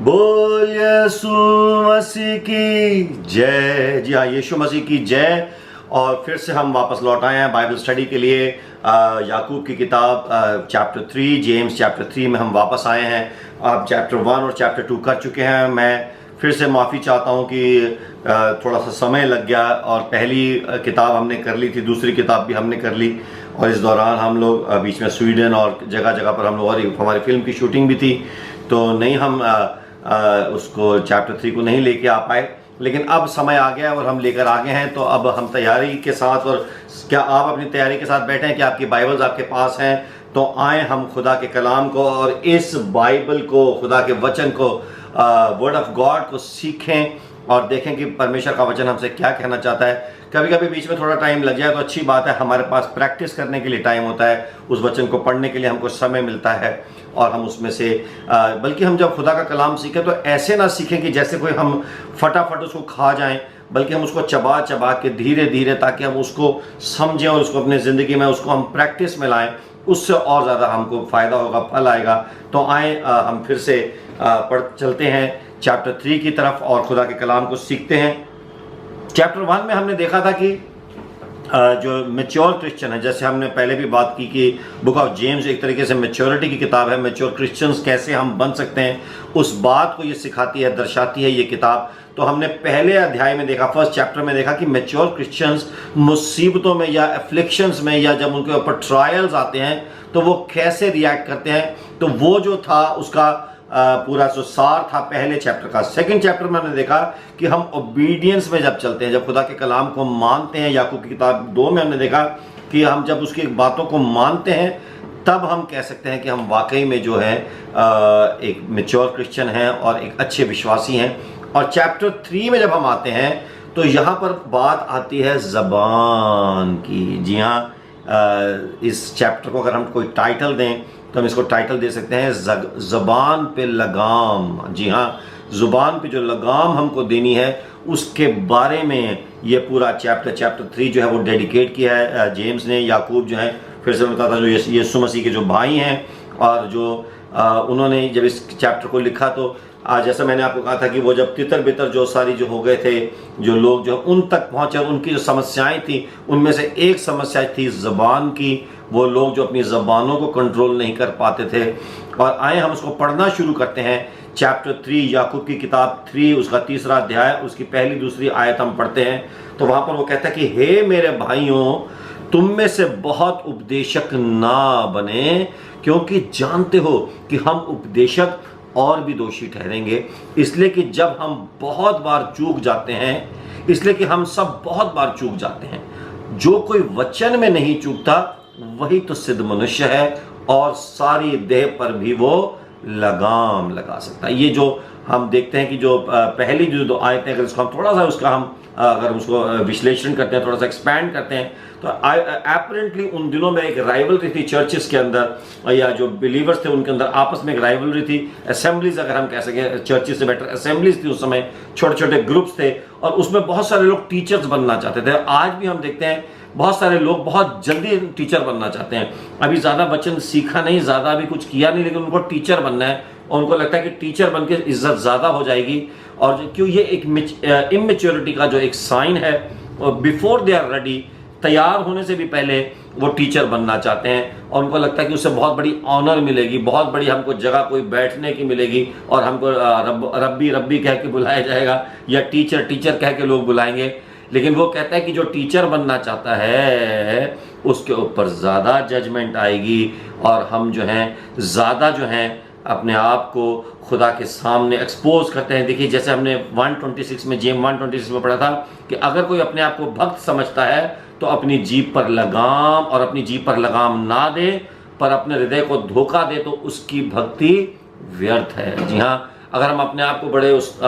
बोल यीशु मसीह की जय। जी हाँ, यीशु मसीह की जय। और फिर से हम वापस लौट आए हैं बाइबल स्टडी के लिए। याकूब की किताब चैप्टर 3, जेम्स चैप्टर 3 में हम वापस आए हैं। आप चैप्टर 1 और चैप्टर 2 कर चुके हैं। मैं फिर से माफ़ी चाहता हूँ कि थोड़ा सा समय लग गया और पहली किताब हमने कर ली थी, दूसरी किताब भी हमने कर ली, और इस दौरान हम लोग बीच में स्वीडन और जगह जगह पर हम लोग, और हमारी फिल्म की शूटिंग भी थी, तो नहीं हम उसको चैप्टर 3 को नहीं लेके आ पाए। लेकिन अब समय आ गया और हम लेकर आ गए हैं, तो अब हम तैयारी के साथ, और क्या आप अपनी तैयारी के साथ बैठे हैं कि आपकी बाइबल्स आपके पास हैं, तो आए हम खुदा के कलाम को और इस बाइबल को, खुदा के वचन को, वर्ड ऑफ गॉड को सीखें और देखें कि परमेश्वर का वचन हमसे क्या कहना चाहता है। कभी कभी बीच में थोड़ा टाइम लग जाए तो अच्छी बात है, हमारे पास प्रैक्टिस करने के लिए टाइम होता है, उस वचन को पढ़ने के लिए हमको समय मिलता है, और हम उसमें से बल्कि हम जब खुदा का कलाम सीखें तो ऐसे ना सीखें कि जैसे कोई हम फटाफट उसको खा जाएं, बल्कि हम उसको चबा चबा के धीरे धीरे, ताकि हम उसको समझें और उसको अपनी ज़िंदगी में उसको हम प्रैक्टिस में लाएं, उससे और ज़्यादा हमको फ़ायदा होगा, फल आएगा। तो आए हम फिर से पढ़ चलते हैं चैप्टर 3 की तरफ और खुदा के कलाम को सीखते हैं। चैप्टर 1 में हमने देखा था कि जो मैच्योर क्रिश्चियन है, जैसे हमने पहले भी बात की कि बुक ऑफ जेम्स एक तरीके से मैच्योरिटी की किताब है। मैच्योर क्रिश्चियंस कैसे हम बन सकते हैं, उस बात को ये सिखाती है, दर्शाती है ये किताब। तो हमने पहले अध्याय में देखा, फर्स्ट चैप्टर में देखा कि मैच्योर क्रिश्चियंस मुसीबतों में या एफ्लिक्शंस में, या जब उनके ऊपर ट्रायल्स आते हैं तो वो कैसे रिएक्ट करते हैं। तो वो जो था उसका पूरा जो सार था पहले चैप्टर का। सेकंड चैप्टर में हमने देखा कि हम ओबीडियंस में जब चलते हैं, जब खुदा के कलाम को मानते हैं, याकूब की किताब 2 में हमने देखा कि हम जब उसकी बातों को मानते हैं तब हम कह सकते हैं कि हम वाकई में जो है एक मैच्योर क्रिश्चियन हैं और एक अच्छे विश्वासी हैं। और चैप्टर 3 में जब हम आते हैं तो यहाँ पर बात आती है ज़बान की। जी हाँ, इस चैप्टर को अगर हम कोई टाइटल दें तो हम इसको टाइटल दे सकते हैं ज़बान पे लगाम। जी हाँ, ज़ुबान पे जो लगाम हमको देनी है उसके बारे में ये पूरा चैप्टर 3 जो है वो डेडिकेट किया है जेम्स ने। याकूब जो है, फिर से बताता जो यीशु मसीह के जो भाई हैं, और जो उन्होंने जब इस चैप्टर को लिखा तो जैसा मैंने आपको कहा था कि वो जब तितर बितर जो सारी जो हो गए थे, जो लोग जो उन तक पहुँचे, उनकी जो समस्याएं थी, उनमें से एक समस्या थी ज़बान की। वो लोग जो अपनी ज़बानों को कंट्रोल नहीं कर पाते थे। और आए हम उसको पढ़ना शुरू करते हैं। चैप्टर 3, याकूब की किताब 3, उसका 3रा अध्याय, उसकी पहली दूसरी आयत हम पढ़ते हैं। तो वहाँ पर वो कहता है कि हे मेरे भाइयों, तुम में से बहुत उपदेशक ना बने, क्योंकि जानते हो कि हम उपदेशक और भी दोषी ठहरेंगे। इसलिए कि जब हम बहुत बार चूक जाते हैं, इसलिए कि हम सब बहुत बार चूक जाते हैं। जो कोई वचन में नहीं चूकता वही तो सिद्ध मनुष्य है, और सारी देह पर भी वो लगाम लगा सकता है। ये जो हम देखते हैं कि जो पहली जो 2 आयतें, अगर इसको हम थोड़ा सा उसका हम अगर उसको विश्लेषण करते हैं, थोड़ा सा एक्सपैंड करते हैं, तो एपरेंटली उन दिनों में एक राइवलरी थी चर्चेस के अंदर, या जो बिलीवर्स थे उनके अंदर आपस में एक राइवलरी थी। असेंबलीज, अगर हम कह सकें, चर्चेस से बेटर असेंबलीज थी उस समय, छोटे छोटे ग्रुप्स थे, और उसमें बहुत सारे लोग टीचर्स बनना चाहते थे। आज भी हम देखते हैं बहुत सारे लोग बहुत जल्दी टीचर बनना चाहते हैं। अभी ज़्यादा वचन सीखा नहीं, ज़्यादा अभी कुछ किया नहीं, लेकिन उनको टीचर बनना है, और उनको लगता है कि टीचर बन के इज्जत ज़्यादा हो जाएगी। और क्यों, ये एक इमेच्योरिटी का जो एक साइन है, बिफोर दे आर रेडी, तैयार होने से भी पहले वो टीचर बनना चाहते हैं, और उनको लगता है कि उससे बहुत बड़ी ऑनर मिलेगी, बहुत बड़ी हमको जगह कोई बैठने की मिलेगी, और हमको रब्बी रब्बी कह के बुलाया जाएगा, या टीचर टीचर कह के लोग बुलाएंगे। लेकिन वो कहता है कि जो टीचर बनना चाहता है उसके ऊपर ज़्यादा जजमेंट आएगी, और हम जो हैं ज़्यादा जो हैं अपने आप को खुदा के सामने एक्सपोज करते हैं। देखिए, जैसे हमने 126 में, जेम 126 में पढ़ा था कि अगर कोई अपने आप को भक्त समझता है तो अपनी जीभ पर लगाम, और अपनी जीभ पर लगाम ना दे पर अपने हृदय को धोखा दे तो उसकी भक्ति व्यर्थ है। जी हाँ, अगर हम अपने आप को बड़े उस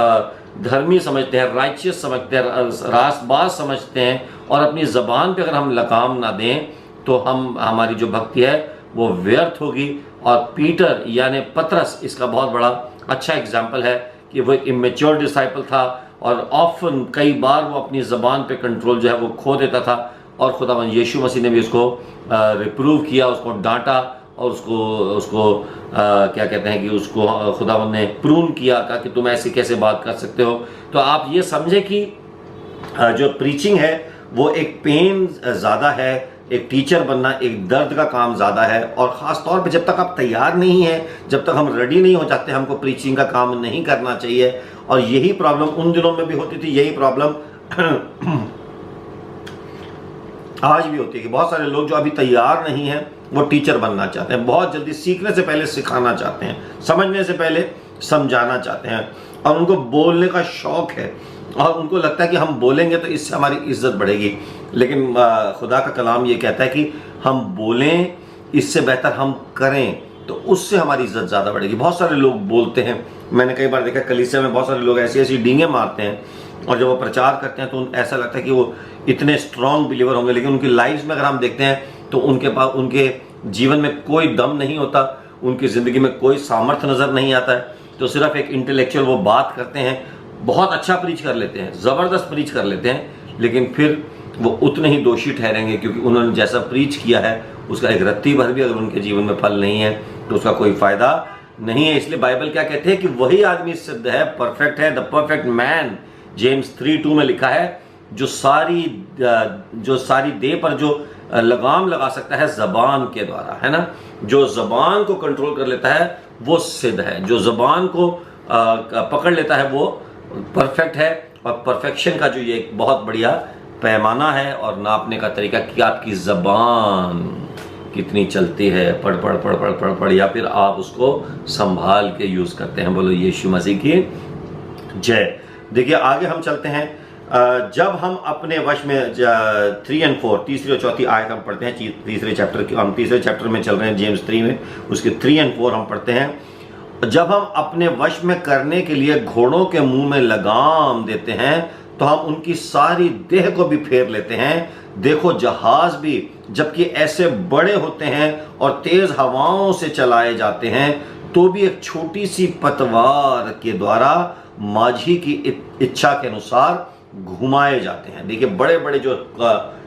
धर्मी समझते हैं, राइचियस समझते हैं, रासबाज समझते हैं, और अपनी ज़बान पे अगर हम लगाम ना दें तो हमारी जो भक्ति है वो व्यर्थ होगी। और पीटर यानी पतरस इसका बहुत बड़ा अच्छा एग्जाम्पल है कि वो एक इमेच्योर डिसाइपल था, और ऑफन कई बार वो अपनी ज़बान पे कंट्रोल जो है वो खो देता था, और खुदावंद यीशु मसीह ने भी उसको रिप्रूव किया, उसको डांटा, और उसको उसको क्या कहते हैं कि उसको खुदावंद ने प्रून किया, कहा कि तुम ऐसे कैसे बात कर सकते हो। तो आप ये समझें कि जो प्रीचिंग है वो एक पेन ज़्यादा है, एक टीचर बनना एक दर्द का काम ज़्यादा है। और ख़ास तौर पे जब तक आप तैयार नहीं हैं, जब तक हम रेडी नहीं हो जाते, हमको प्रीचिंग का काम नहीं करना चाहिए। और यही प्रॉब्लम उन दिनों में भी होती थी, यही प्रॉब्लम आज भी होती है कि बहुत सारे लोग जो अभी तैयार नहीं हैं वो टीचर बनना चाहते हैं, बहुत जल्दी सीखने से पहले सिखाना चाहते हैं, समझने से पहले समझाना चाहते हैं, और उनको बोलने का शौक है और उनको लगता है कि हम बोलेंगे तो इससे हमारी इज्जत बढ़ेगी। लेकिन खुदा का कलाम ये कहता है कि हम बोलें, इससे बेहतर हम करें तो उससे हमारी इज्जत ज़्यादा बढ़ेगी। बहुत सारे लोग बोलते हैं, मैंने कई बार देखा कलीसिया में बहुत सारे लोग ऐसी ऐसी डींगे मारते हैं, और जब वो प्रचार करते हैं तो ऐसा लगता है कि वो इतने स्ट्रांग बिलीवर होंगे, लेकिन उनकी लाइफ में अगर हम देखते हैं तो उनके पास, उनके जीवन में कोई दम नहीं होता, उनकी ज़िंदगी में कोई सामर्थ्य नज़र नहीं आता है। तो सिर्फ एक इंटेलेक्चुअल वो बात करते हैं, बहुत अच्छा प्रीच कर लेते हैं, ज़बरदस्त प्रीच कर लेते हैं, लेकिन फिर वो उतने ही दोषी ठहरेंगे, क्योंकि उन्होंने जैसा प्रीच किया है उसका एक रत्ती भर भी अगर उनके जीवन में फल नहीं है तो उसका कोई फ़ायदा नहीं है। इसलिए बाइबल क्या कहते हैं कि वही आदमी सिद्ध है, परफेक्ट है, द परफेक्ट मैन, जेम्स 3:2 में लिखा है, जो सारी देह पर जो लगाम लगा सकता है ज़बान के द्वारा, है ना। जो ज़बान को कंट्रोल कर लेता है वो सिद्ध है, जो ज़बान को पकड़ लेता है वो परफेक्ट है। और परफेक्शन का जो ये एक बहुत बढ़िया पैमाना है और नापने का तरीका कि आपकी ज़बान कितनी चलती है, पढ़ पढ़ पढ़ पढ़ पढ़ पढ़, या फिर आप उसको संभाल के यूज़ करते हैं। बोलो यीशु मसीह की जय। देखिए आगे हम चलते हैं। जब हम अपने वश में 3 और 4 तीसरी और चौथी आयत हम पढ़ते हैं, तीसरे चैप्टर की, हम तीसरे चैप्टर में चल रहे हैं जेम्स 3 में, उसके 3 और 4 हम पढ़ते हैं। जब हम अपने वश में करने के लिए घोड़ों के मुंह में लगाम देते हैं तो हम उनकी सारी देह को भी फेर लेते हैं। देखो जहाज भी जबकि ऐसे बड़े होते हैं और तेज हवाओं से चलाए जाते हैं तो भी एक छोटी सी पतवार के द्वारा माझी की इच्छा के अनुसार घुमाए जाते हैं। देखिए बड़े बड़े जो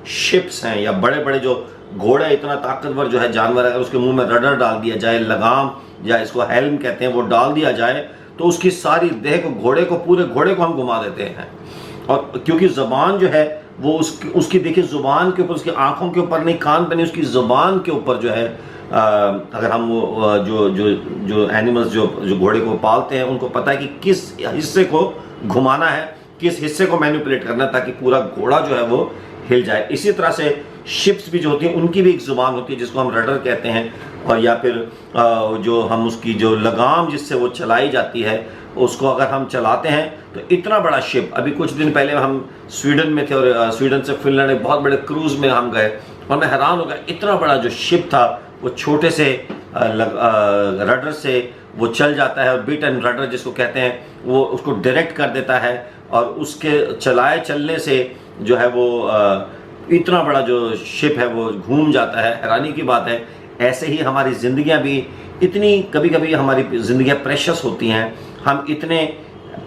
शिप्स हैं या बड़े बड़े जो घोड़ा, इतना ताकतवर जो है जानवर, अगर उसके मुंह में रडर डाल दिया जाए, लगाम या इसको हेल्म कहते हैं, वो डाल दिया जाए तो उसकी सारी देह को, पूरे घोड़े को हम घुमा देते हैं। और क्योंकि ज़बान जो है वो उसकी देखिए ज़ुबान के ऊपर, उसकी आंखों के ऊपर नहीं, कान पे नहीं, उसकी ज़ुबान के ऊपर जो है, अगर हम वो जो एनिमल्स जो घोड़े को पालते हैं उनको पता है कि किस हिस्से को घुमाना है, किस हिस्से को मैनिपुलेट करना है ताकि पूरा घोड़ा जो है वो हिल जाए। इसी तरह से शिप्स भी जो होती हैं उनकी भी एक ज़ुबान होती है जिसको हम रडर कहते हैं, और या फिर जो हम उसकी जो लगाम जिससे वो चलाई जाती है उसको अगर हम चलाते हैं तो इतना बड़ा शिप, अभी कुछ दिन पहले हम स्वीडन में थे और स्वीडन से फिनलैंड एक बहुत बड़े क्रूज़ में हम गए और मैं हैरान हो गया, इतना बड़ा जो शिप था वो छोटे से रडर से वो चल जाता है, और बिट एंड रडर जिसको कहते हैं वो उसको डायरेक्ट कर देता है, और उसके चलने से जो है वो इतना बड़ा जो शिप है वो घूम जाता है। हैरानी की बात है। ऐसे ही हमारी ज़िंदगियां भी इतनी, कभी कभी हमारी ज़िंदगियां प्रेशस होती हैं, हम इतने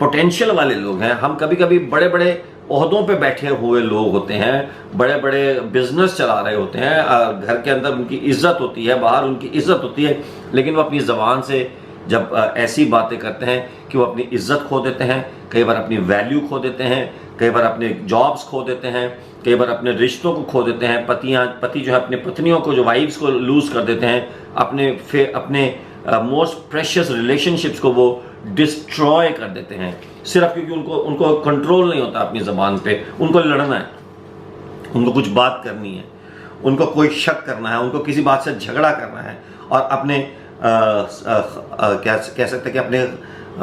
पोटेंशियल वाले लोग हैं, हम कभी कभी बड़े बड़े ओहदों पे बैठे हुए लोग होते हैं, बड़े बड़े बिजनेस चला रहे होते हैं, घर के अंदर उनकी इज्जत होती है, बाहर उनकी इज्जत होती है, लेकिन वो अपनी ज़बान से जब ऐसी बातें करते हैं कि वो अपनी इज्जत खो देते हैं, कई बार अपनी वैल्यू खो देते हैं, कई बार अपने जॉब्स खो देते हैं, कई बार अपने रिश्तों को खो देते हैं। पति जो है अपने पत्नियों को, जो वाइफ्स को लूज़ कर देते हैं, अपने मोस्ट प्रेशियस रिलेशनशिप्स को वो डिस्ट्रॉय कर देते हैं, सिर्फ क्योंकि उनको कंट्रोल नहीं होता अपनी ज़बान पे। उनको लड़ना है, उनको कुछ बात करनी है, उनको कोई शक करना है, उनको किसी बात से झगड़ा करना है, और अपने कह सकते हैं कि अपने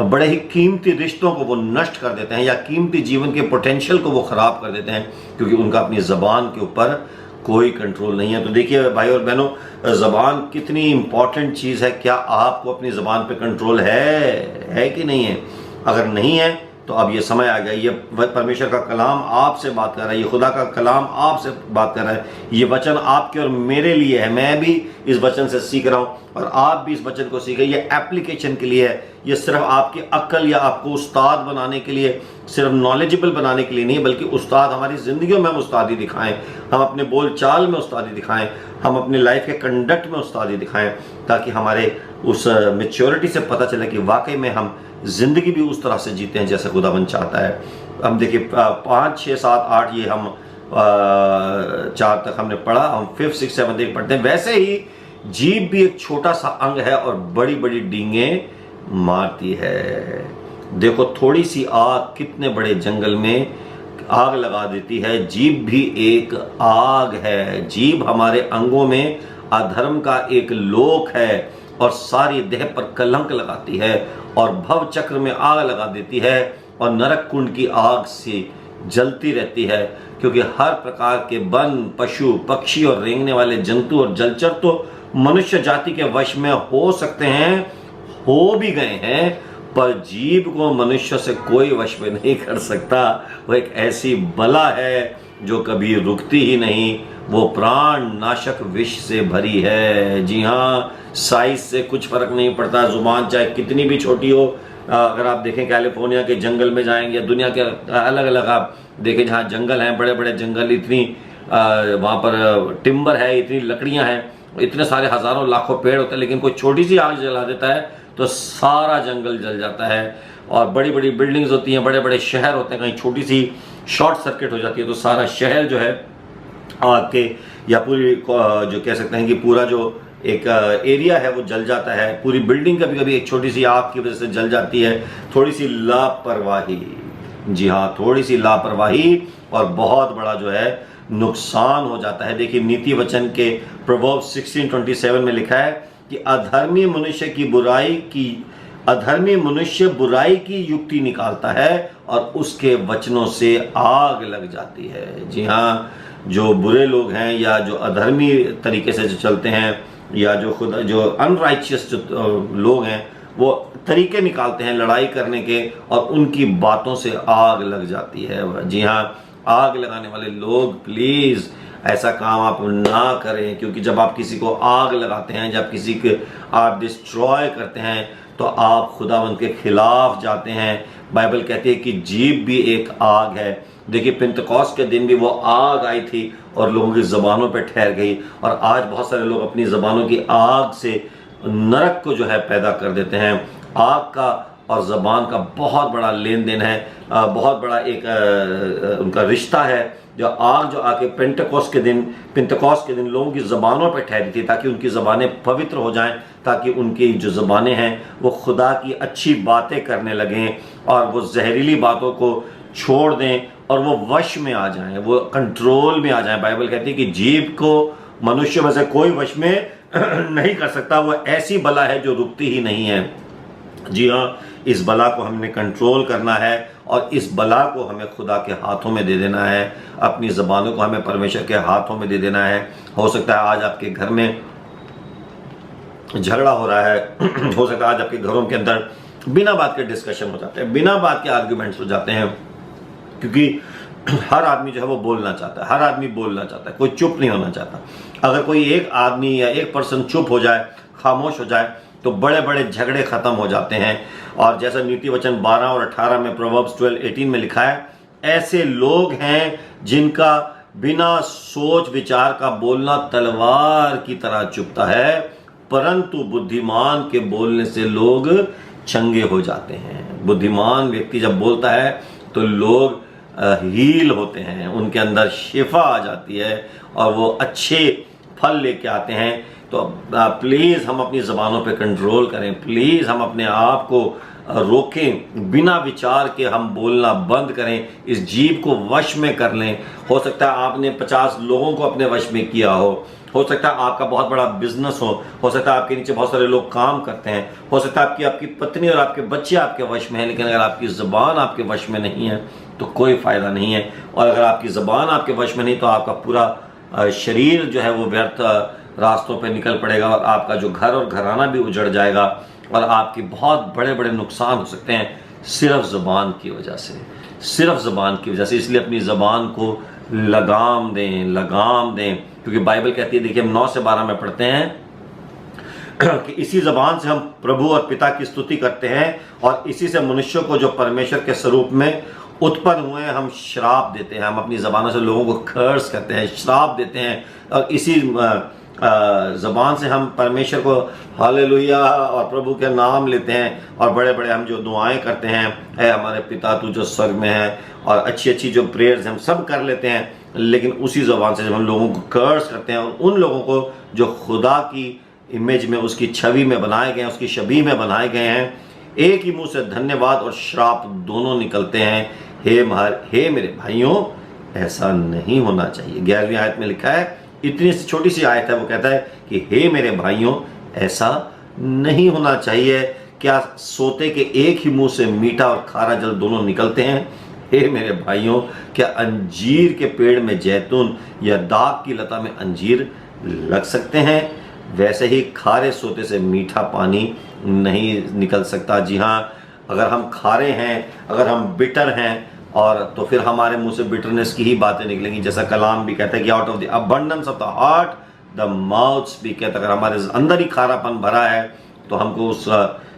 बड़े ही कीमती रिश्तों को वो नष्ट कर देते हैं या कीमती जीवन के पोटेंशियल को वो ख़राब कर देते हैं, क्योंकि उनका अपनी ज़बान के ऊपर कोई कंट्रोल नहीं है। तो देखिए भाई और बहनों, ज़बान कितनी इम्पॉर्टेंट चीज़ है। क्या आपको अपनी ज़बान पे कंट्रोल है कि नहीं है? अगर नहीं है तो अब ये समय आ गया, ये परमेश्वर का कलाम आपसे बात कर रहा है, ये खुदा का कलाम आपसे बात कर रहा है, ये वचन आपके और मेरे लिए है। मैं भी इस वचन से सीख रहा हूँ और आप भी इस वचन को सीखें। ये एप्लीकेशन के लिए है, ये सिर्फ आपकी अक्ल या आपको उस्ताद बनाने के लिए, सिर्फ नॉलेजेबल बनाने के लिए नहीं, बल्कि उस्ताद हमारी ज़िंदगियों में हम उस्तादी दिखाएं, हम अपने बोल चाल में उस्तादी दिखाएं, हम अपने लाइफ के कंडक्ट में उस्तादी दिखाएं, ताकि हमारे उस मेच्योरिटी से पता चले कि वाकई में हम ज़िंदगी भी उस तरह से जीते हैं जैसे खुदावंद चाहता है। हम देखिए 5, 6, 7, 8 ये हम 4 तक हमने पढ़ा, हम 5, 6, 7 तक पढ़ते हैं। वैसे ही जीभ भी एक छोटा सा अंग है और बड़ी बड़ी डींगे मारती है। देखो थोड़ी सी आग कितने बड़े जंगल में आग लगा देती है। जीभ भी एक आग है। जीभ हमारे अंगों में अधर्म का एक लोक है और सारी देह पर कलंक लगाती है और भव चक्र में आग लगा देती है और नरक कुंड की आग से जलती रहती है, क्योंकि हर प्रकार के वन, पशु, पक्षी और रेंगने वाले जंतु और जलचर तो मनुष्य जाति के वश में हो सकते हैं, हो भी गए हैं, पर जीभ को मनुष्य से कोई वश में नहीं कर सकता। वो एक ऐसी बला है जो कभी रुकती ही नहीं, वो प्राण नाशक विष से भरी है। जी हाँ, साइज से कुछ फर्क नहीं पड़ता, जुबान चाहे कितनी भी छोटी हो। अगर आप देखें कैलिफोर्निया के जंगल में जाएंगे, दुनिया के अलग अलग आप देखें जहाँ जंगल हैं, बड़े बड़े जंगल, इतनी वहाँ पर टिम्बर है, इतनी लकड़ियाँ हैं, इतने सारे हजारों लाखों पेड़ होते हैं, लेकिन कोई छोटी सी आग जला देता है तो सारा जंगल जल जाता है। और बड़ी बड़ी बिल्डिंग्स होती हैं, बड़े बड़े शहर होते हैं, कहीं छोटी सी शॉर्ट सर्किट हो जाती है तो सारा शहर जो है आग के, या पूरी जो कह सकते हैं कि पूरा जो एक एरिया है वो जल जाता है। पूरी बिल्डिंग कभी कभी एक छोटी सी आग की वजह से जल जाती है। थोड़ी सी लापरवाही, जी हाँ, थोड़ी सी लापरवाही और बहुत बड़ा जो है नुकसान हो जाता है। देखिए नीति वचन के प्रोवर्ब्स 16:27 में लिखा है कि अधर्मी मनुष्य बुराई की युक्ति निकालता है और उसके वचनों से आग लग जाती है। जी हाँ, जो बुरे लोग हैं या जो अधर्मी तरीके से जो चलते हैं या जो अनराइचियस लोग हैं, वो तरीके निकालते हैं लड़ाई करने के और उनकी बातों से आग लग जाती है। जी हाँ, आग लगाने वाले लोग प्लीज ऐसा काम आप ना करें, क्योंकि जब आप किसी को आग लगाते हैं, जब किसी को आप डिस्ट्रॉय करते हैं, तो आप खुदावंद के खिलाफ जाते हैं। बाइबल कहती है कि जीभ भी एक आग है। देखिए पेंतकोस्त के दिन भी वो आग आई थी और लोगों की ज़बानों पे ठहर गई, और आज बहुत सारे लोग अपनी ज़बानों की आग से नरक को जो है पैदा कर देते हैं। आग का और ज़बान का बहुत बड़ा लेन देन है, बहुत बड़ा एक उनका रिश्ता है। जो आग जो आके पेंतकोस्त के दिन लोगों की ज़बानों पर ठहरी थी, ताकि उनकी ज़बानें पवित्र हो जाएं, ताकि उनकी जो ज़बानें हैं वो खुदा की अच्छी बातें करने लगें और वो जहरीली बातों को छोड़ दें और वो वश में आ जाएं, वो कंट्रोल में आ जाएं। बाइबल कहती है कि जीभ को मनुष्य में से कोई वश में नहीं कर सकता। वो ऐसी बला है जो रुकती ही नहीं है। जी हाँ, इस बला को हमने कंट्रोल करना है और इस बला को हमें खुदा के हाथों में दे देना है। अपनी ज़बानों को हमें परमेश्वर के हाथों में दे देना है। हो सकता है आज आपके घर में झगड़ा हो रहा है, हो सकता है आज आपके घरों के अंदर बिना बात के डिस्कशन हो जाते हैं, बिना बात के आर्ग्यूमेंट्स हो जाते हैं, क्योंकि हर आदमी जो है वो बोलना चाहता है, हर आदमी बोलना चाहता है, कोई चुप नहीं होना चाहता। अगर कोई एक आदमी या एक पर्सन चुप हो जाए, खामोश हो जाए, तो बड़े बड़े झगड़े खत्म हो जाते हैं। और जैसा नीति वचन 12 और 18 में प्रोवर्ब्स 12:18 में लिखा है, ऐसे लोग हैं जिनका बिना सोच विचार का बोलना तलवार की तरह चुभता है, परंतु बुद्धिमान के बोलने से लोग चंगे हो जाते हैं। बुद्धिमान व्यक्ति जब बोलता है तो लोग हील होते हैं, उनके अंदर शिफा आ जाती है और वो अच्छे फल लेके आते हैं। तो प्लीज़ हम अपनी ज़बानों पे कंट्रोल करें, प्लीज़ हम अपने आप को रोकें, बिना विचार के हम बोलना बंद करें, इस जीभ को वश में कर लें। हो सकता है आपने 50 लोगों को अपने वश में किया हो सकता है आपका बहुत बड़ा बिजनेस हो सकता है आपके नीचे बहुत सारे लोग काम करते हैं, हो सकता है आपकी पत्नी और आपके बच्चे आपके वश में हैं, लेकिन अगर आपकी ज़बान आपके वश में नहीं है तो कोई फ़ायदा नहीं है। और अगर आपकी ज़बान आपके वश में नहीं तो आपका पूरा शरीर जो है वो व्यर्थ रास्तों पे निकल पड़ेगा और आपका जो घर और घराना भी उजड़ जाएगा और आपके बहुत बड़े बड़े नुकसान हो सकते हैं। सिर्फ ज़बान की वजह से, सिर्फ ज़बान की वजह से। इसलिए अपनी ज़बान को लगाम दें, लगाम दें, क्योंकि बाइबल कहती है, देखिए हम 9 से 12 में पढ़ते हैं कि इसी ज़बान से हम प्रभु और पिता की स्तुति करते हैं और इसी से मनुष्यों को जो परमेश्वर के स्वरूप में उत्पन्न हुए हैं हम श्राप देते हैं। हम अपनी ज़बानों से लोगों को कर्स करते हैं, श्राप देते हैं, और इसी ज़बान से हम परमेश्वर को हालेलुया और प्रभु के नाम लेते हैं, और बड़े बड़े हम जो दुआएं करते हैं, ऐ हमारे पिता तू जो स्वर्ग में है, और अच्छी अच्छी जो प्रेयर्स हम सब कर लेते हैं। लेकिन उसी ज़बान से जब हम लोगों को कर्स करते हैं, और उन लोगों को जो खुदा की इमेज में, उसकी छवि में बनाए गए हैं, उसकी छवि में बनाए गए हैं, एक ही मुंह से धन्यवाद और श्राप दोनों निकलते हैं। हे मेरे भाइयों, ऐसा नहीं होना चाहिए। 11वीं आयत में लिखा है, इतनी छोटी सी आयत है, वो कहता है कि हे मेरे भाइयों, ऐसा नहीं होना चाहिए। क्या सोते के एक ही मुंह से मीठा और खारा जल दोनों निकलते हैं? हे मेरे भाइयों, क्या अंजीर के पेड़ में जैतून या दाख की लता में अंजीर लग सकते हैं? वैसे ही खारे सोते से मीठा पानी नहीं निकल सकता। जी हाँ, अगर हम खारे हैं, अगर हम बिटर हैं, और तो फिर हमारे मुंह से बिटरनेस की ही बातें निकलेंगी। जैसा कलाम भी कहता है कि out of the abundance of the heart the mouth speak. अगर हमारे अंदर ही खारापन भरा है तो हमको उस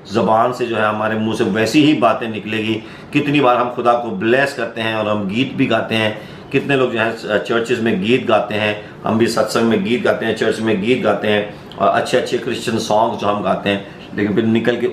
ज़बान से जो है, हमारे मुंह से वैसी ही बातें निकलेगी। कितनी बार हम खुदा को ब्लेस करते हैं और हम गीत भी गाते हैं। कितने लोग जो है चर्चेज में गीत गाते हैं, हम भी सत्संग में गीत गाते हैं, चर्च में गीत गाते हैं, और अच्छे अच्छे क्रिश्चियन सॉन्ग जो हम गाते हैं, लेकिन फिर निकल के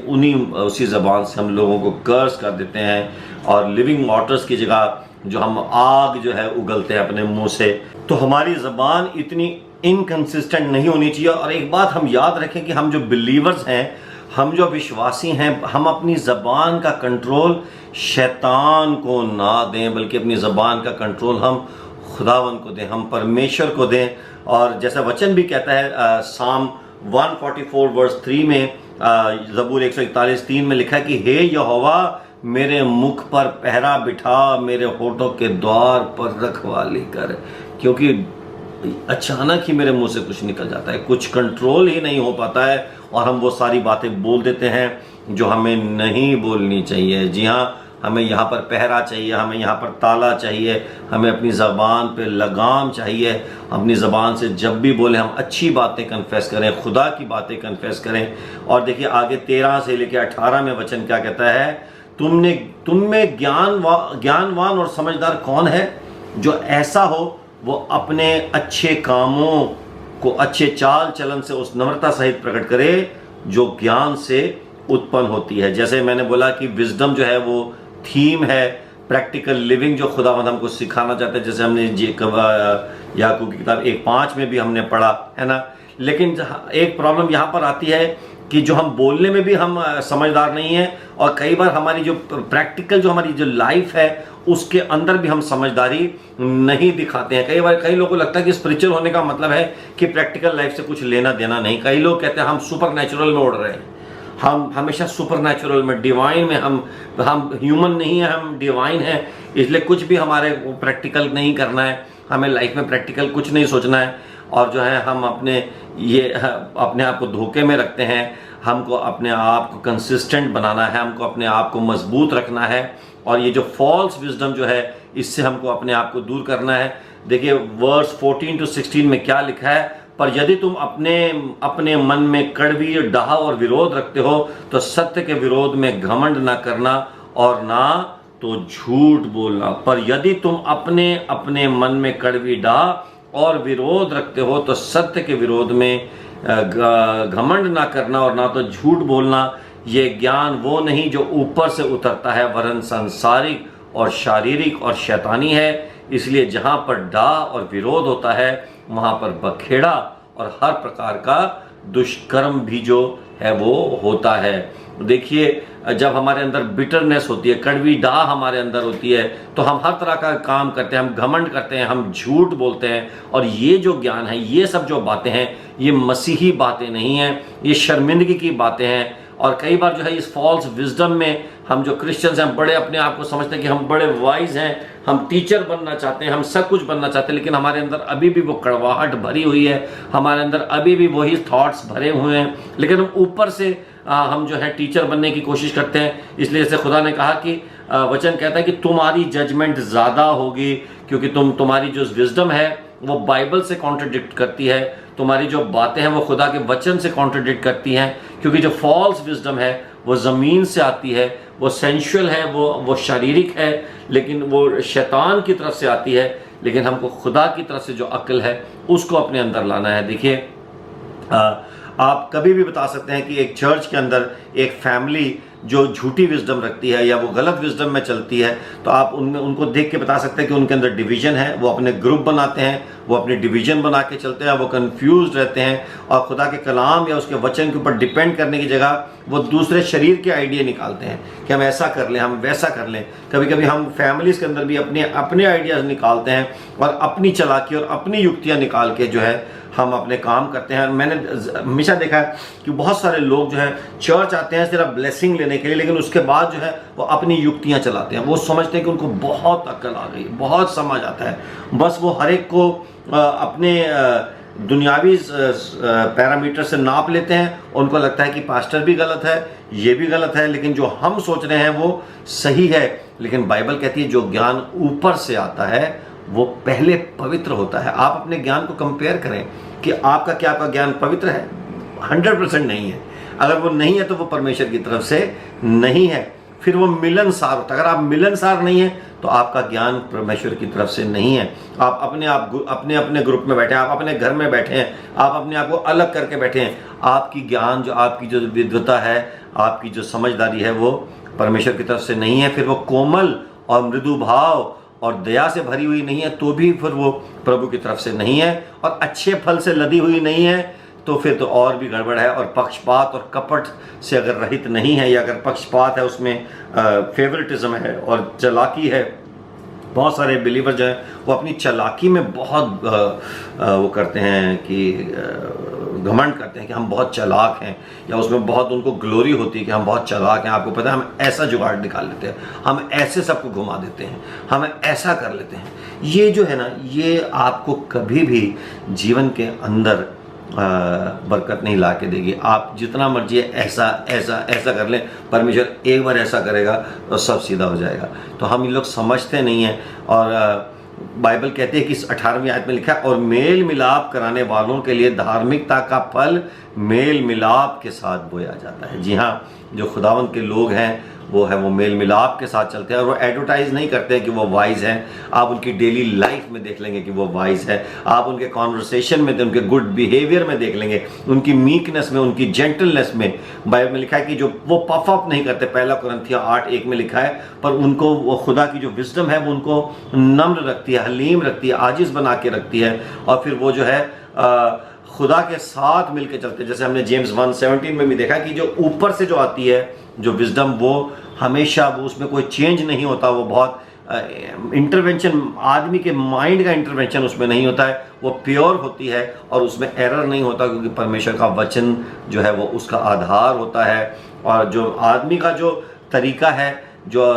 उसी ज़बान से हम लोगों को कर्स कर देते हैं, और लिविंग वाटर्स की जगह जो हम आग जो है उगलते हैं अपने मुंह से। तो हमारी ज़बान इतनी इनकंसिस्टेंट नहीं होनी चाहिए। और एक बात हम याद रखें कि हम जो बिलीवर्स हैं, हम जो विश्वासी हैं, हम अपनी ज़बान का कंट्रोल शैतान को ना दें, बल्कि अपनी ज़बान का कंट्रोल हम खुदावन को दें, हम परमेश्वर को दें। और जैसा वचन भी कहता है, साम 144 वर्स 3 में, ज़बूर 141:3 में लिखा है कि हे यहोवा, मेरे मुख पर पहरा बिठा, मेरे होठों के द्वार पर रखवाली कर। क्योंकि अचानक ही मेरे मुंह से कुछ निकल जाता है, कुछ कंट्रोल ही नहीं हो पाता है, और हम वो सारी बातें बोल देते हैं जो हमें नहीं बोलनी चाहिए। जी हाँ, हमें यहाँ पर पहरा चाहिए, हमें यहाँ पर ताला चाहिए, हमें अपनी ज़बान पे लगाम चाहिए। अपनी ज़बान से जब भी बोले हम अच्छी बातें कन्फेस करें, खुदा की बातें कन्फेस करें। और देखिए आगे 13 से लेकर 18 में वचन क्या कहता है, तुम में ज्ञानवान और समझदार कौन है? जो ऐसा हो वो अपने अच्छे कामों को अच्छे चाल चलन से उस नम्रता सहित प्रकट करे जो ज्ञान से उत्पन्न होती है। जैसे मैंने बोला कि विजडम जो है वो थीम है, प्रैक्टिकल लिविंग जो खुदावंद हमको सिखाना चाहते हैं। जैसे हमने याकूब की किताब 1:5 में भी हमने पढ़ा है ना। लेकिन एक प्रॉब्लम यहाँ पर आती है कि जो हम बोलने में भी हम समझदार नहीं हैं, और कई बार हमारी जो प्रैक्टिकल जो हमारी जो लाइफ है उसके अंदर भी हम समझदारी नहीं दिखाते हैं। कई बार कई लोगों को लगता है कि स्पिरिचुअल होने का मतलब है कि प्रैक्टिकल लाइफ से कुछ लेना देना नहीं। कई लोग कहते हैं हम सुपर नेचुरल में उड़ रहे हैं, हम हमेशा सुपर नेचुरल में, डिवाइन में, हम ह्यूमन नहीं है, हम डिवाइन है। इसलिए कुछ भी हमारे प्रैक्टिकल नहीं करना है, हमें लाइफ में प्रैक्टिकल कुछ नहीं सोचना है। और जो है हम अपने आप को धोखे में रखते हैं। हमको अपने आप को कंसिस्टेंट बनाना है, हमको अपने आप को मजबूत रखना है, और ये जो फॉल्स विजडम जो है इससे हमको अपने आप को दूर करना है। देखिए वर्स 14 to 16 में क्या लिखा है, पर यदि तुम अपने मन में कड़वी डाह और विरोध रखते हो तो सत्य के विरोध में घमंड ना करना और ना तो झूठ बोलना। पर यदि तुम अपने मन में कड़वी डाह और विरोध रखते हो तो सत्य के विरोध में घमंड ना करना और ना तो झूठ बोलना। ये ज्ञान वो नहीं जो ऊपर से उतरता है, वरन सांसारिक और शारीरिक और शैतानी है। इसलिए जहाँ पर डाह और विरोध होता है वहाँ पर बखेड़ा और हर प्रकार का दुष्कर्म भी जो है वो होता है। देखिए जब हमारे अंदर बिटरनेस होती है, कड़वी डाह हमारे अंदर होती है, तो हम हर तरह का काम करते हैं, हम घमंड करते हैं, हम झूठ बोलते हैं। और ये जो ज्ञान है, ये सब जो बातें हैं, ये मसीही बातें नहीं हैं, ये शर्मिंदगी की बातें हैं। और कई बार जो है इस फॉल्स विजडम में हम जो क्रिश्चियंस हैं, बड़े अपने आप को समझते हैं कि हम बड़े वाइज हैं, हम टीचर बनना चाहते हैं, हम सब कुछ बनना चाहते हैं, लेकिन हमारे अंदर अभी भी वो कड़वाहट भरी हुई है, हमारे अंदर अभी भी वही थॉट्स भरे हुए हैं। लेकिन हम ऊपर से हम जो है टीचर बनने की कोशिश करते हैं। इसलिए जैसे खुदा ने कहा कि वचन कहता है कि तुम्हारी जजमेंट ज़्यादा होगी, क्योंकि तुम्हारी जो विजडम है वो बाइबल से कॉन्ट्रडिक्ट करती है, तुम्हारी जो बातें हैं वो खुदा के वचन से कॉन्ट्रडिक्ट करती हैं। क्योंकि जो फॉल्स विजडम है वो ज़मीन से आती है, वो सेंशुअल है, वो शारीरिक है, लेकिन वो शैतान की तरफ से आती है। लेकिन हमको खुदा की तरफ से जो अक्ल है उसको अपने अंदर लाना है। देखिए, आप कभी भी बता सकते हैं कि एक चर्च के अंदर एक फैमिली जो झूठी विजडम रखती है या वो गलत विजडम में चलती है, तो आप उनमें उनको देख के बता सकते हैं कि उनके अंदर डिवीजन है। वो अपने ग्रुप बनाते हैं, वो अपने डिवीजन बना के चलते हैं, वो कंफ्यूज रहते हैं और खुदा के कलाम या उसके वचन के ऊपर डिपेंड करने की जगह वो दूसरे शरीर के आइडिया निकालते हैं कि हम ऐसा कर लें, हम वैसा कर लें। कभी कभी हम फैमिलीज़ के अंदर भी अपने आइडियाज़ निकालते हैं और अपनी चालाकी और अपनी युक्तियाँ निकाल के जो है हम अपने काम करते हैं। मैंने हमेशा देखा है कि बहुत सारे लोग जो है चर्च आते हैं सिर्फ ब्लेसिंग लेने के लिए, लेकिन उसके बाद जो है वो अपनी युक्तियां चलाते हैं। वो समझते हैं कि उनको बहुत अक्ल आ गई, बहुत समझ आता है, बस वो हर एक को अपने दुनियावी पैरामीटर से नाप लेते हैं। उनको लगता है कि पास्टर भी गलत है, ये भी गलत है, लेकिन जो हम सोच रहे हैं वो सही है। लेकिन बाइबल कहती है जो ज्ञान ऊपर से आता है वो पहले पवित्र होता है। आप अपने ज्ञान को कंपेयर करें कि आपका क्या आपका ज्ञान पवित्र है? 100% नहीं है। अगर वो नहीं है तो वो परमेश्वर की तरफ से नहीं है, फिर वो मिलनसार होता है। अगर आप मिलनसार नहीं है तो आपका ज्ञान परमेश्वर की तरफ से नहीं है। आप अपने ग्रुप में बैठे हैं, आप अपने घर में बैठे हैं, आप अपने आप को अलग करके बैठे हैं। आपकी ज्ञान जो आपकी जो विद्वता है, आपकी जो समझदारी है वो परमेश्वर की तरफ से नहीं है। फिर वो कोमल और मृदु भाव और दया से भरी हुई नहीं है तो भी फिर वो प्रभु की तरफ से नहीं है। और अच्छे फल से लदी हुई नहीं है तो फिर तो और भी गड़बड़ है। और पक्षपात और कपट से अगर रहित नहीं है, या अगर पक्षपात है उसमें फेवरेटिज्म है और चालाकी है। बहुत सारे बिलीवर जो हैं वो अपनी चालाकी में बहुत वो करते हैं कि घमंड करते हैं कि हम बहुत चालाक हैं, या उसमें बहुत उनको ग्लोरी होती है कि हम बहुत चालाक हैं। आपको पता है हम ऐसा जुगाड़ निकाल लेते हैं, हम ऐसे सबको घुमा देते हैं, हम ऐसा कर लेते हैं। ये जो है ना, ये आपको कभी भी जीवन के अंदर बरकत नहीं ला के देगी। आप जितना मर्जी ऐसा ऐसा ऐसा कर लें, परमेश्वर एक बार ऐसा करेगा तो सब सीधा हो जाएगा। तो हम ये लोग समझते नहीं हैं। और बाइबल कहती है कि इस 18वीं आयत में लिखा है, और मेल मिलाप कराने वालों के लिए धार्मिकता का फल मेल मिलाप के साथ बोया जाता है। जी हाँ, जो खुदावंद के लोग हैं वो मेल मिलाप के साथ चलते हैं, और वो एडवर्टाइज नहीं करते हैं कि वो वाइज हैं। आप उनकी डेली लाइफ में देख लेंगे कि वो वाइज है। आप उनके कॉन्वर्सेशन में, उनके गुड बिहेवियर में देख लेंगे, उनकी मीकनेस में, उनकी जेंटलनेस में। बाइबल में लिखा है कि जो वो पफ अप नहीं करते, 1 कुरिन्थियों 8:1 में लिखा है, पर उनको वो खुदा की जो विजडम है वो उनको नम्र रखती है, हलीम रखती है, आजिज बना के रखती है। और फिर वो जो है खुदा के साथ मिलकर चलते हैं। जैसे हमने जेम्स 1:17 में भी देखा कि जो ऊपर से जो आती है जो विजडम, वो हमेशा वो उसमें कोई चेंज नहीं होता। वो बहुत इंटरवेंशन, आदमी के माइंड का इंटरवेंशन उसमें नहीं होता है। वो प्योर होती है और उसमें एरर नहीं होता, क्योंकि परमेश्वर का वचन जो है वो उसका आधार होता है। और जो आदमी का जो तरीका है जो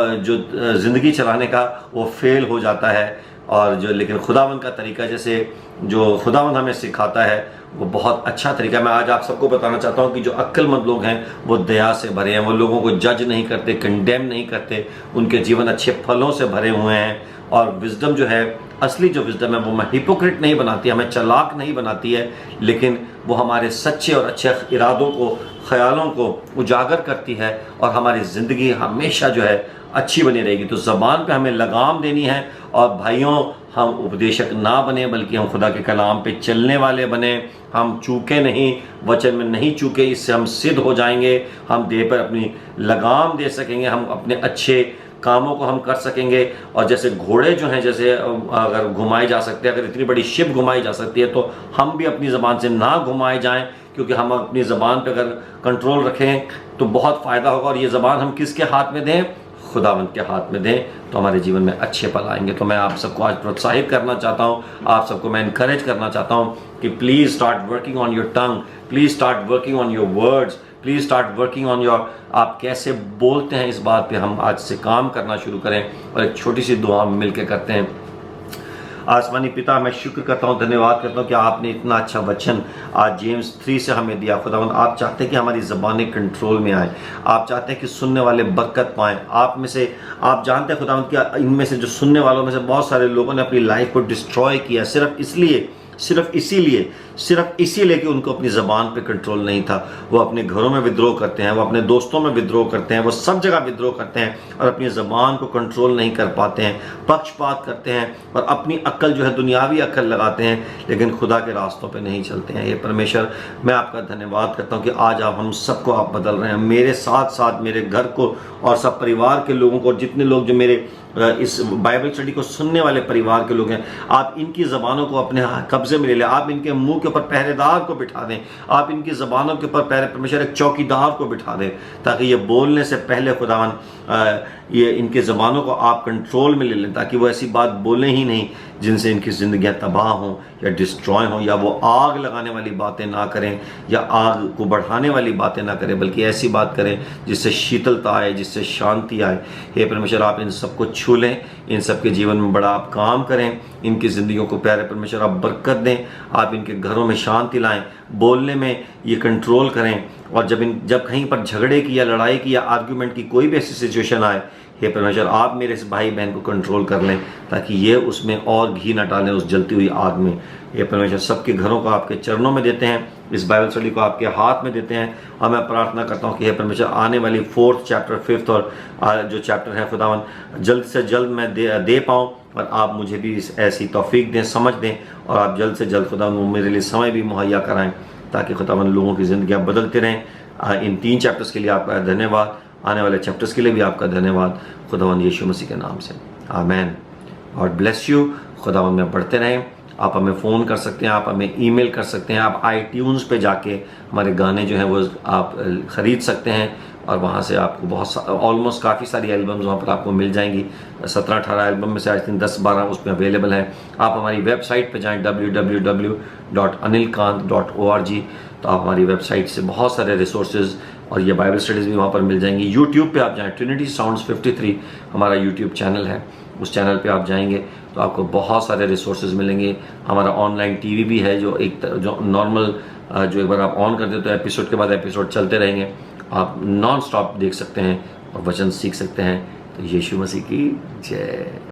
ज़िंदगी चलाने का, वो फेल हो जाता है। और जो लेकिन खुदावंद का तरीका, जैसे जो खुदावंद हमें सिखाता है, वो बहुत अच्छा तरीका। मैं आज आप सबको बताना चाहता हूँ कि जो अक्लमंद लोग हैं वो दया से भरे हैं। वो लोगों को जज नहीं करते, कंडेम नहीं करते, उनके जीवन अच्छे फलों से भरे हुए हैं। और विजडम जो है, असली जो विजडम है, वो हमें हिपोक्रेट नहीं बनाती, हमें चालाक नहीं बनाती है, लेकिन वो हमारे सच्चे और अच्छे इरादों को, ख्यालों को उजागर करती है। और हमारी ज़िंदगी हमेशा जो है अच्छी बनी रहेगी। तो ज़बान पे हमें लगाम देनी है। और भाइयों, हम उपदेशक ना बने, बल्कि हम खुदा के कलाम पे चलने वाले बने। हम चूके नहीं, वचन में नहीं चूके, इससे हम सिद्ध हो जाएंगे। हम देह पर अपनी लगाम दे सकेंगे, हम अपने अच्छे कामों को हम कर सकेंगे। और जैसे घोड़े जो हैं, जैसे अगर घुमाए जा सकते हैं, अगर इतनी बड़ी शिप घुमाई जा सकती है, तो हम भी अपनी ज़बान से ना घुमाए जाएं, क्योंकि हम अपनी ज़बान पर अगर कंट्रोल रखें तो बहुत फ़ायदा होगा। और ये ज़बान हम किसके हाथ में दें? खुदावंद के हाथ में दें, तो हमारे जीवन में अच्छे पल आएंगे। तो मैं आप सबको आज प्रोत्साहित करना चाहता हूँ, आप सबको मैं इनकरेज करना चाहता हूँ कि please start working on your tongue, please start working on your words, please start working on your, आप कैसे बोलते हैं, इस बात पे हम आज से काम करना शुरू करें। और एक छोटी सी दुआ में मिल के करते हैं। आसमानी पिता, मैं शुक्र करता हूँ, धन्यवाद करता हूँ कि आपने इतना अच्छा वचन आज जेम्स 3 से हमें दिया। खुदावंद आप चाहते हैं कि हमारी ज़बानें कंट्रोल में आए, आप चाहते हैं कि सुनने वाले बरकत पाएँ। आप में से आप जानते हैं खुदावंद कि इनमें से जो सुनने वालों में से बहुत सारे लोगों ने अपनी लाइफ को डिस्ट्रॉय किया सिर्फ इसीलिए कि उनको अपनी ज़बान पे कंट्रोल नहीं था। वो अपने घरों में विद्रोह करते हैं, वो अपने दोस्तों में विद्रोह करते हैं, वो सब जगह विद्रोह करते हैं और अपनी ज़बान को कंट्रोल नहीं कर पाते हैं, पक्षपात करते हैं और अपनी अक्ल जो है दुनियावी अक्ल लगाते हैं, लेकिन खुदा के रास्तों पे नहीं चलते हैं। ये परमेश्वर, मैं आपका धन्यवाद करता हूँ कि आज आप हम सबको आप बदल रहे हैं, मेरे साथ साथ मेरे घर को और सब परिवार के लोगों को, जितने लोग जो मेरे इस बाइबल स्टडी को सुनने वाले परिवार के लोग हैं, आप इनकी ज़बानों को अपने कब्जे में ले लें। आप इनके मुंह के ऊपर पहरेदार को बिठा दें, आप इनकी ज़बानों के ऊपर परमेश्वर एक चौकीदार को बिठा दें, ताकि ये बोलने से पहले खुदावन ये इनके ज़बानों को आप कंट्रोल में ले लें, ताकि वो ऐसी बात बोलें ही नहीं जिनसे इनकी ज़िंदगियाँ तबाह हों या डिस्ट्रॉय हों, या वो आग लगाने वाली बातें ना करें या आग को बढ़ाने वाली बातें ना करें, बल्कि ऐसी बात करें जिससे शीतलता आए, जिससे शांति आए। हे परमेश्वर, आप इन सबको छू लें, इन सबके जीवन में बड़ा आप काम करें, इनकी ज़िंदगियों को प्यारे परमेश्वर आप बरकत दें, आप इनके घरों में शांति लाएं, बोलने में ये कंट्रोल करें, और जब कहीं पर झगड़े की या लड़ाई की या आर्ग्यूमेंट की कोई भी ऐसी सिचुएशन आए, हे परमेश्वर आप मेरे इस भाई बहन को कंट्रोल कर लें, ताकि ये उसमें और घी न डालें उस जलती हुई आग में। हे परमेश्वर, सबके घरों को आपके चरणों में देते हैं, इस बाइबल स्टडी को आपके हाथ में देते हैं, और मैं प्रार्थना करता हूँ कि हे परमेश्वर आने वाली 4th चैप्टर 5th और जो चैप्टर है खुदावन, जल्द से जल्द मैं दे पाऊँ, और आप मुझे भी ऐसी तौफीक दें, समझ दें, और आप जल्द से जल्द खुदावन मेरे लिए समय भी मुहैया कराएँ, ताकि खुदावन लोगों की ज़िंदगियाँ बदलते रहें। इन 3 चैप्टर्स के लिए आपका धन्यवाद, आने वाले चैप्टर्स के लिए भी आपका धन्यवाद, खुदावन यीशु मसीह के नाम से, आमेन। God bless you. खुदावन में बढ़ते रहें। आप हमें फ़ोन कर सकते हैं, आप हमें ईमेल कर सकते हैं, आप iTunes पे जाके हमारे गाने जो हैं वो आप ख़रीद सकते हैं, और वहाँ से आपको ऑलमोस्ट काफ़ी सारी एल्बम्स वहाँ पर आपको मिल जाएंगी। 17-18 एल्बम में से आई थिंक 10-12 उसमें अवेलेबल हैं। आप हमारी वेबसाइट पे जाएं www.anilkant.org, तो आप हमारी वेबसाइट से बहुत सारे रिसोर्सेज और ये बाइबल स्टडीज़ भी वहाँ पर मिल जाएंगी। यूट्यूब पे आप जाएं, ट्रिनिटी साउंड्स 53 हमारा यूट्यूब चैनल है, उस चैनल पे आप जाएंगे तो आपको बहुत सारे रिसोर्सेज मिलेंगे। हमारा ऑनलाइन टीवी भी है, जो नॉर्मल जो एक बार आप ऑन कर दें तो एपिसोड के बाद एपिसोड चलते रहेंगे, आप नॉन स्टॉप देख सकते हैं और वचन सीख सकते हैं। तो यीशु मसीह की जय।